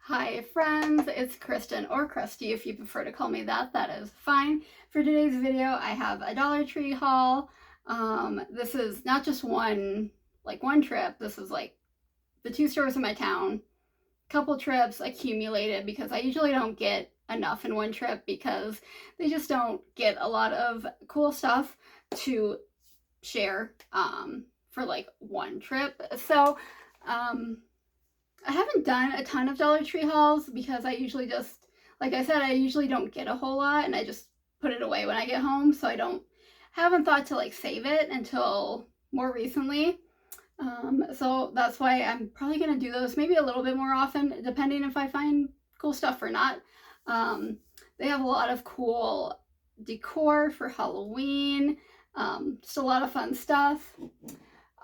Hi friends, it's Kristen, or Krusty if you prefer to call me that, that is fine. For today's video, I have a Dollar Tree haul. This is not just one trip, this is like the two stores in my town, couple trips accumulated because I usually don't get enough in one trip because they just don't get a lot of cool stuff to share for like one trip. So, I haven't done a ton of Dollar Tree hauls because I usually just, like I said, I usually don't get a whole lot and I just put it away when I get home. So haven't thought to like save it until more recently. So that's why I'm probably going to do those maybe a little bit more often, depending if I find cool stuff or not. Um, they have a lot of cool decor for Halloween, just a lot of fun stuff.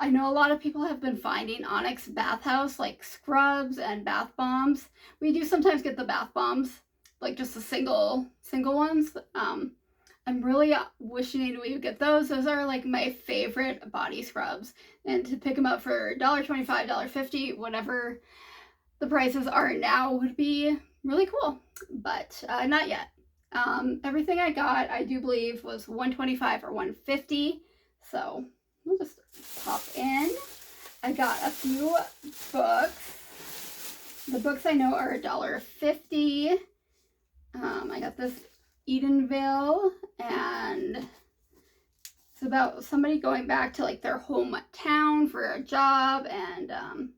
I know a lot of people have been finding Onyx Bathhouse like scrubs and bath bombs. We do sometimes get the bath bombs, like just the single ones. I'm really wishing we would get those. Those are like my favorite body scrubs, and to pick them up for $1.25, $1.50, whatever the prices are now would be really cool. But not yet. Everything I got, I do believe, was $125 or $150. So we'll just pop in. I got a few books. The books I know are $1.50. I got this Edenville, and it's about somebody going back to like their hometown for a job, and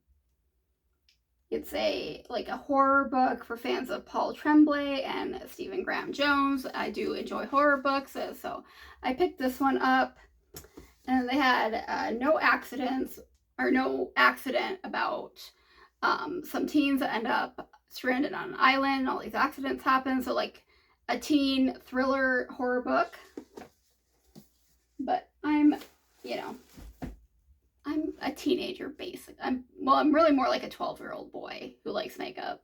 it's a horror book for fans of Paul Tremblay and Stephen Graham Jones. I do enjoy horror books, so I picked this one up. And they had no accident about some teens that end up stranded on an island. All these accidents happen, so like a teen thriller horror book. But I'm a teenager, basically. I'm really more like a 12-year-old boy who likes makeup.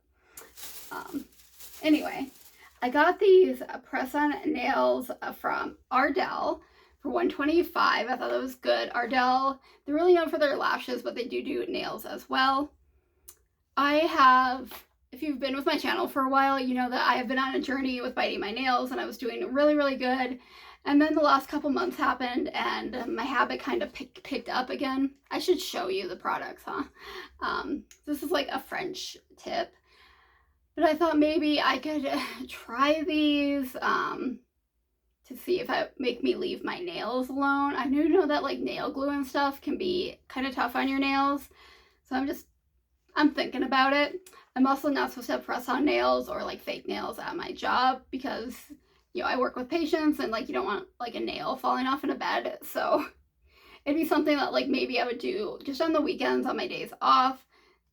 Anyway, I got these press-on nails from Ardell for $125. I thought that was good. Ardell, they're really known for their lashes, but they do nails as well. If you've been with my channel for a while, you know that I have been on a journey with biting my nails, and I was doing really good. And then the last couple months happened, and my habit kind of picked up again. I should show you the products, huh? This is like a French tip. But I thought maybe I could try these to see if it make me leave my nails alone. I do know that like nail glue and stuff can be kind of tough on your nails. So I'm thinking about it. I'm also not supposed to press on nails or like fake nails at my job because, you know, I work with patients and like you don't want like a nail falling off in a bed. So it'd be something that like maybe I would do just on the weekends on my days off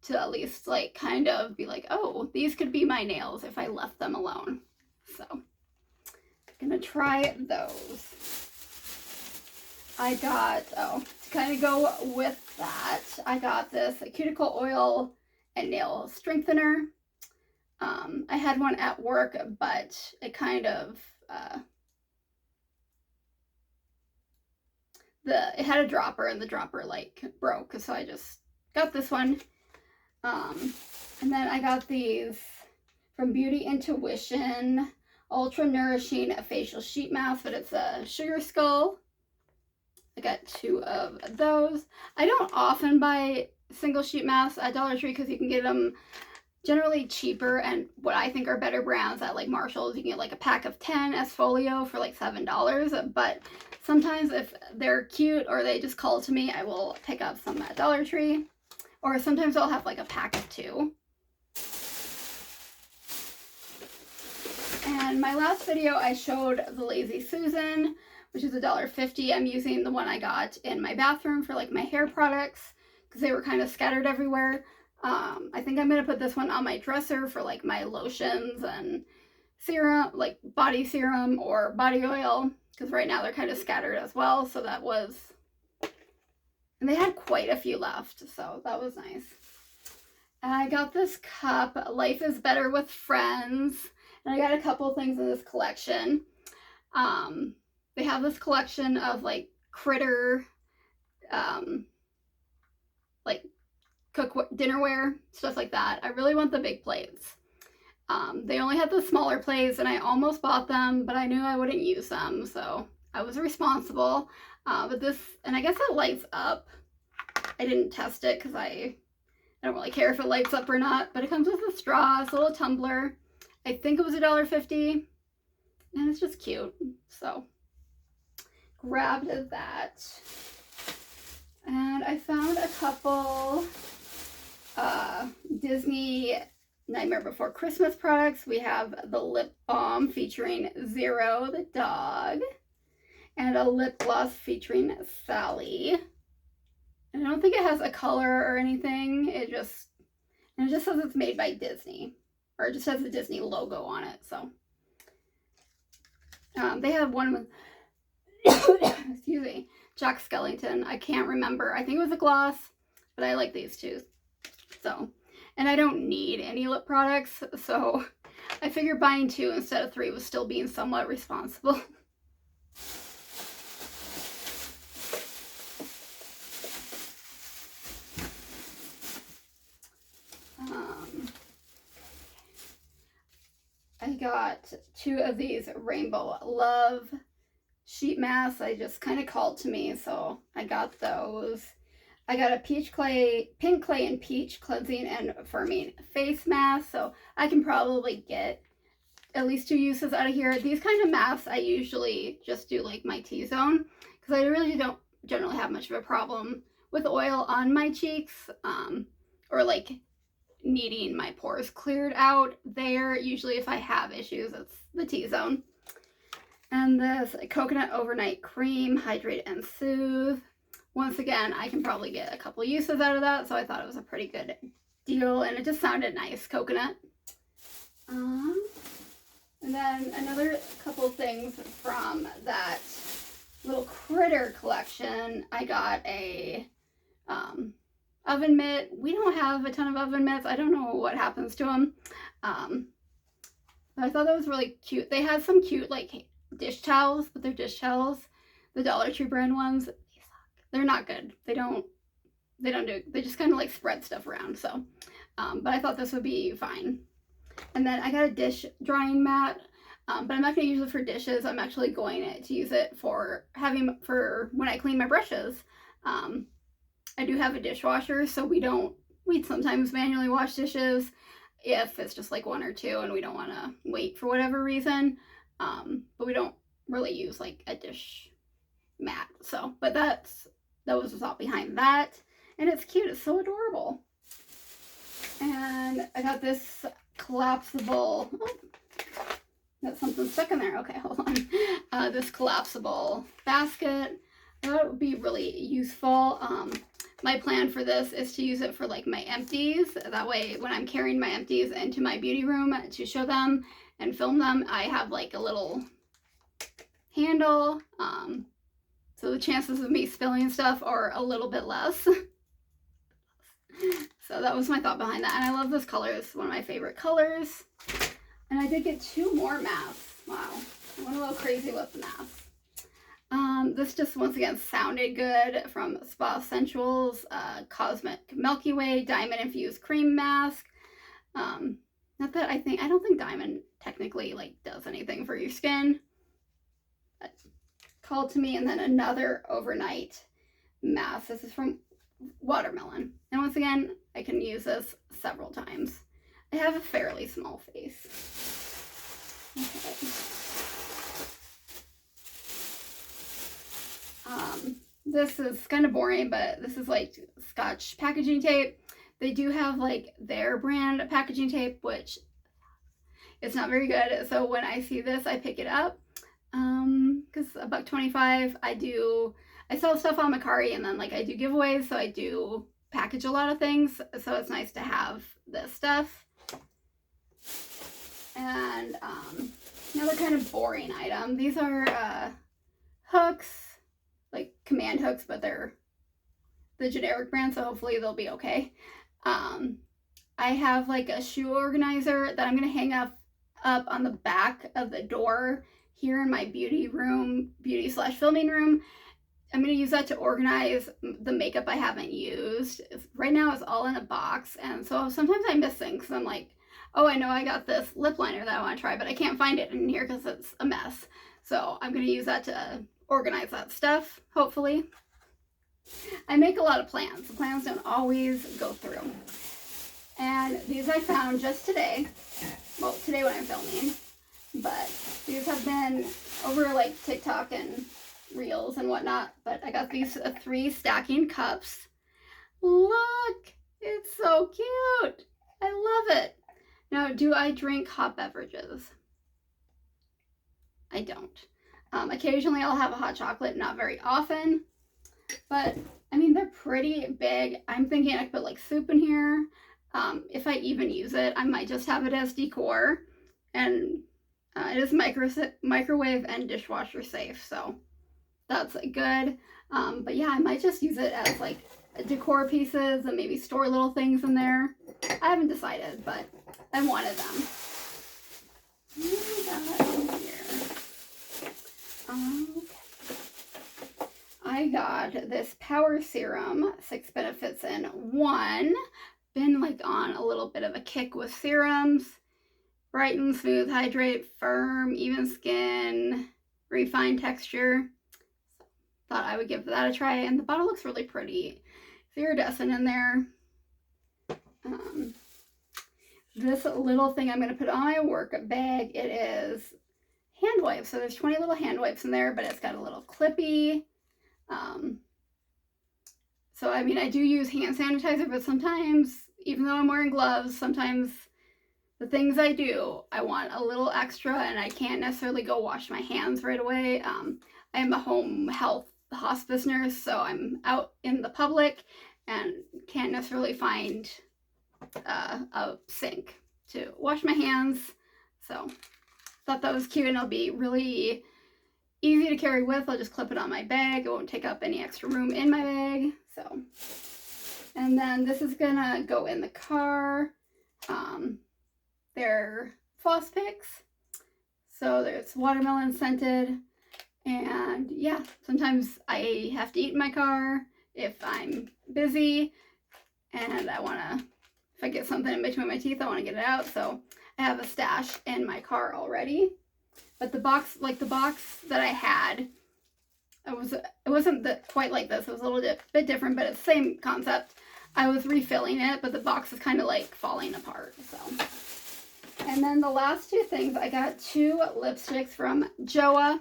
to at least like kind of be like, oh, these could be my nails if I left them alone. So I'm gonna try those. I got, to kind of go with that, I got this cuticle oil and nail strengthener. I had one at work, but it kind of, it had a dropper and the dropper like broke, so I just got this one. And then I got these from Beauty Intuition Ultra Nourishing Facial Sheet Mask, but it's a sugar skull. I got 2 of those. I don't often buy single sheet masks at Dollar Tree because you can get them generally cheaper and what I think are better brands at like Marshall's. You can get like a pack of 10 Esfolio for like $7. But sometimes if they're cute or they just call to me, I will pick up some at Dollar Tree. Or sometimes I'll have like a pack of 2. And my last video I showed the Lazy Susan, which is $1.50. I'm using the one I got in my bathroom for like my hair products because they were kind of scattered everywhere. I think I'm going to put this one on my dresser for like my lotions and serum, like body serum or body oil, because right now they're kind of scattered as well. So that was, and they had quite a few left, so that was nice. And I got this cup, Life is Better with Friends, and I got a couple things in this collection. They have this collection of like critter, like dinnerware, stuff like that. I really want the big plates. They only had the smaller plates and I almost bought them, but I knew I wouldn't use them, so I was responsible. But this, and I guess it lights up. I didn't test it because I don't really care if it lights up or not, but it comes with a straw. It's a little tumbler. I think it was $1.50, and it's just cute. So grabbed that. And I found a couple Disney Nightmare Before Christmas products. We have the lip balm featuring Zero the dog, and a lip gloss featuring Sally. And I don't think it has a color or anything. It just says it's made by Disney, or it just has the Disney logo on it. So they have one with excuse me, Jack Skellington. I can't remember. I think it was a gloss, but I like these two. So, and I don't need any lip products, so I figured buying 2 instead of 3 was still being somewhat responsible. I got 2 of these Rainbow Love sheet masks. I just kind of called to me, so I got those. I got a pink clay and peach cleansing and firming face mask, so I can probably get at least 2 uses out of here. These kind of masks I usually just do like my T-zone, because I really don't generally have much of a problem with oil on my cheeks, or like needing my pores cleared out there. Usually if I have issues, it's the T-zone. And this coconut overnight cream, hydrate and soothe. Once again, I can probably get a couple uses out of that, so I thought it was a pretty good deal, and it just sounded nice, coconut. And then another couple things from that little critter collection. I got a oven mitt. We don't have a ton of oven mitts. I don't know what happens to them. But I thought that was really cute. They had some cute like dish towels, but they're dish towels. The Dollar Tree brand ones, they suck. They're not good. They just kind of like spread stuff around. So, but I thought this would be fine. And then I got a dish drying mat, but I'm not going to use it for dishes. I'm actually going to use it for when I clean my brushes. I do have a dishwasher, so we sometimes manually wash dishes if it's just like 1 or 2 and we don't want to wait for whatever reason. But we don't really use like a dish mat. So, but that was the thought behind that. And it's cute. It's so adorable. And I got this collapsible, got something stuck in there. Okay, hold on. This collapsible basket. I thought it would be really useful. My plan for this is to use it for like my empties. That way when I'm carrying my empties into my beauty room to show them and film them, I have like a little handle. So the chances of me spilling stuff are a little bit less. So that was my thought behind that. And I love this color. It's one of my favorite colors. And I did get 2 more masks. Wow. I went a little crazy with the masks. This just once again sounded good, from Spa Essentials, Cosmic Milky Way Diamond Infused Cream Mask. Not that I don't think diamond technically like does anything for your skin. But called to me. And then another overnight mask. This is from Watermelon. And once again, I can use this several times. I have a fairly small face. Okay. This is kind of boring, but this is like Scotch packaging tape. They do have like their brand packaging tape, which is not very good. So when I see this, I pick it up. Because $1.25, I sell stuff on Mercari, and then like I do giveaways, so I do package a lot of things. So it's nice to have this stuff. And another kind of boring item. These are hooks, like command hooks, but they're the generic brand, so hopefully they'll be okay. I have like a shoe organizer that I'm gonna hang up on the back of the door here in my beauty/filming room. I'm going to use that to organize the makeup I haven't used. Right now it's all in a box, and so sometimes I miss things. I'm like, oh, I know I got this lip liner that I want to try, but I can't find it in here because it's a mess. So I'm going to use that to organize that stuff, hopefully. I make a lot of plans. The plans don't always go through. And these I found just today. Well, today when I'm filming. But these have been over like TikTok and Reels and whatnot. But I got these 3 stacking cups. Look! It's so cute! I love it. Now, do I drink hot beverages? I don't. Occasionally I'll have a hot chocolate, not very often. But, I mean, they're pretty big. I'm thinking I could put like soup in here. If I even use it, I might just have it as decor. And it is microwave and dishwasher safe, so that's good. But yeah, I might just use it as like decor pieces and maybe store little things in there. I haven't decided, but I wanted them. What do we got in here? Okay. I got this power serum, 6 benefits in 1. Been like on a little bit of a kick with serums. Brighten, smooth, hydrate, firm, even skin, refined texture. Thought I would give that a try, and the bottle looks really pretty. Iridescent in there. This little thing I'm going to put on my work bag, it is hand wipes. So there's 20 little hand wipes in there, but it's got a little clippy. So I mean, I do use hand sanitizer, but sometimes, even though I'm wearing gloves, sometimes the things I do, I want a little extra, and I can't necessarily go wash my hands right away. I am a home health hospice nurse, so I'm out in the public and can't necessarily find a sink to wash my hands. So thought that was cute, and it'll be really easy to carry with. I'll just clip it on my bag. It won't take up any extra room in my bag. So, and then this is gonna go in the car. They're floss picks. So there's watermelon scented. And yeah, sometimes I have to eat in my car if I'm busy and I want to, if I get something in between my teeth, I want to get it out. So I have a stash in my car already. But the box, like the box that I had, it wasn't quite like this. It was a little bit different, but it's the same concept. I was refilling it, but the box is kind of like falling apart. So, and then the last 2 things, I got 2 lipsticks from Joah.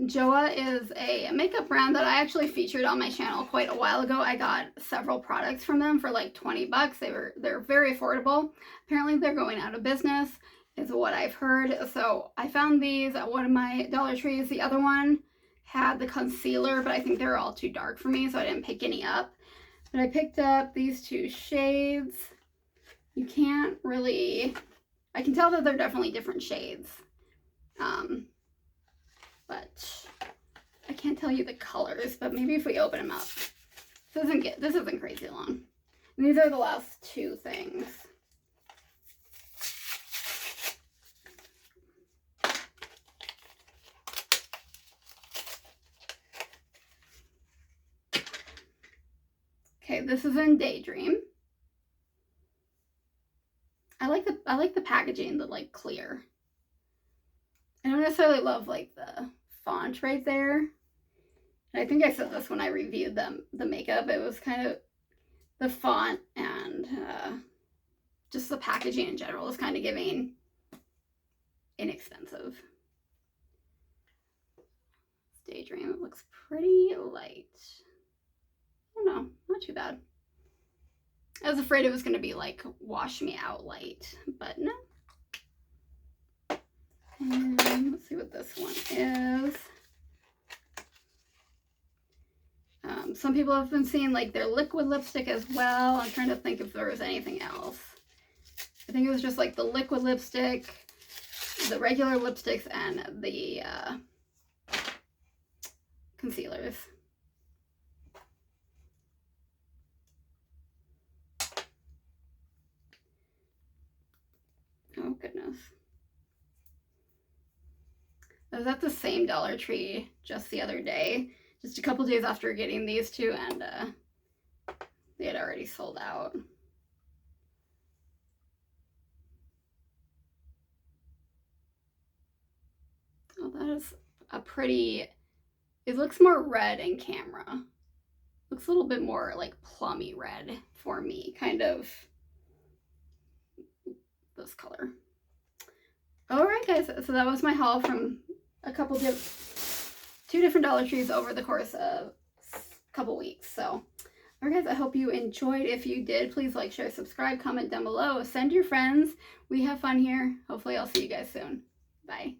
Joah is a makeup brand that I actually featured on my channel quite a while ago. I got several products from them for like 20 bucks. They're very affordable. Apparently they're going out of business is what I've heard. So I found these at one of my Dollar Trees. The other one had the concealer, but I think they were all too dark for me, so I didn't pick any up. But I picked up these 2 shades. You can't really, I can tell that they're definitely different shades. But I can't tell you the colors, but maybe if we open them up. This isn't crazy long. And these are the last 2 things. Okay, this is in Daydream. I like the packaging, the like clear. I don't necessarily love like the font right there. And I think I said this when I reviewed the makeup. It was kind of the font and just the packaging in general is kind of giving inexpensive. Daydream, it looks pretty light. Oh no, not too bad. I was afraid it was going to be like wash me out light, but no. And let's see what this one is. Some people have been seeing like their liquid lipstick as well. I'm trying to think if there was anything else. I think it was just like the liquid lipstick, the regular lipsticks, and the concealers. Oh goodness. I was at the same Dollar Tree just the other day just a couple days after getting these two, and they had already sold out. Oh, that is a pretty, it looks more red in camera. Looks a little bit more like plummy red for me, kind of this color. Alright guys, so that was my haul from two different Dollar Trees over the course of a couple weeks. So, alright guys, I hope you enjoyed. If you did, please like, share, subscribe, comment down below. Send your friends. We have fun here. Hopefully I'll see you guys soon. Bye.